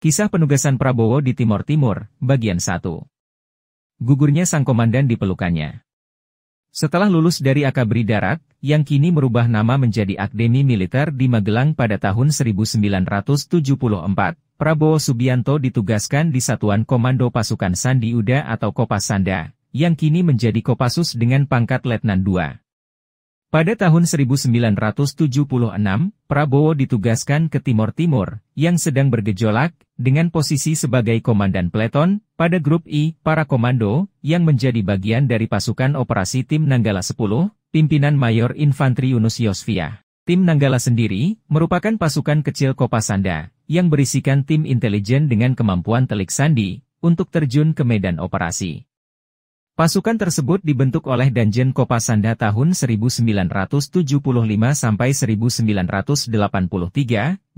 Kisah penugasan Prabowo di Timor Timur, bagian 1. Gugurnya sang komandan di pelukannya. Setelah lulus dari Akabri Darat, yang kini merubah nama menjadi Akademi Militer di Magelang pada tahun 1974, Prabowo Subianto ditugaskan di Satuan Komando Pasukan Sandi Uda atau Kopasanda, yang kini menjadi Kopassus dengan pangkat Letnan II. Pada tahun 1976, Prabowo ditugaskan ke Timor Timur, yang sedang bergejolak, dengan posisi sebagai Komandan Peleton, pada Grup I, para komando, yang menjadi bagian dari pasukan operasi Tim Nanggala 10, pimpinan Mayor Infantri Yunus Yosfiah. Tim Nanggala sendiri, merupakan pasukan kecil Kopasanda, yang berisikan tim intelijen dengan kemampuan telik sandi, untuk terjun ke medan operasi. Pasukan tersebut dibentuk oleh Danjen Kopasanda tahun 1975 sampai 1983,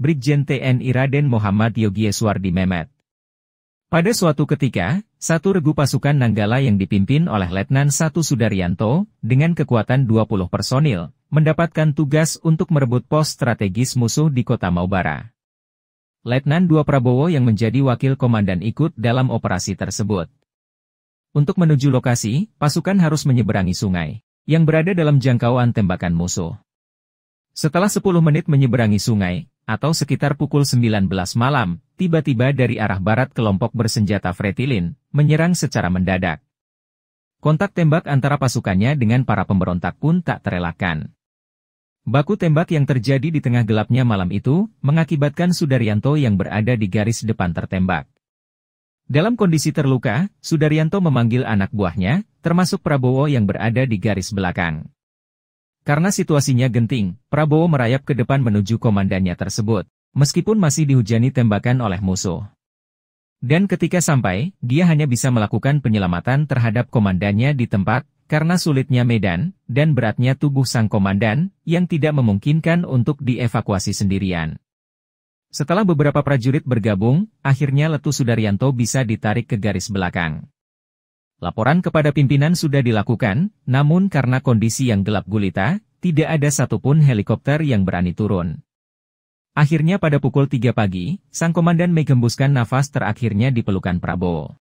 Brigjen TNI Raden Muhammad Yogyeswardi Mehmet. Pada suatu ketika, satu regu pasukan Nanggala yang dipimpin oleh Letnan 1 Sudaryanto, dengan kekuatan 20 personil, mendapatkan tugas untuk merebut pos strategis musuh di kota Maubara. Letnan 2 Prabowo yang menjadi wakil komandan ikut dalam operasi tersebut. Untuk menuju lokasi, pasukan harus menyeberangi sungai, yang berada dalam jangkauan tembakan musuh. Setelah 10 menit menyeberangi sungai, atau sekitar pukul 19 malam, tiba-tiba dari arah barat kelompok bersenjata Fretilin, menyerang secara mendadak. Kontak tembak antara pasukannya dengan para pemberontak pun tak terelakkan. Baku tembak yang terjadi di tengah gelapnya malam itu, mengakibatkan Sudaryanto yang berada di garis depan tertembak. Dalam kondisi terluka, Sudaryanto memanggil anak buahnya, termasuk Prabowo yang berada di garis belakang. Karena situasinya genting, Prabowo merayap ke depan menuju komandannya tersebut, meskipun masih dihujani tembakan oleh musuh. Dan ketika sampai, dia hanya bisa melakukan penyelamatan terhadap komandannya di tempat, karena sulitnya medan, dan beratnya tubuh sang komandan, yang tidak memungkinkan untuk dievakuasi sendirian. Setelah beberapa prajurit bergabung, akhirnya Letu Sudaryanto bisa ditarik ke garis belakang. Laporan kepada pimpinan sudah dilakukan, namun karena kondisi yang gelap gulita, tidak ada satupun helikopter yang berani turun. Akhirnya pada pukul 3 pagi, sang komandan menggembuskan nafas terakhirnya di pelukan Prabowo.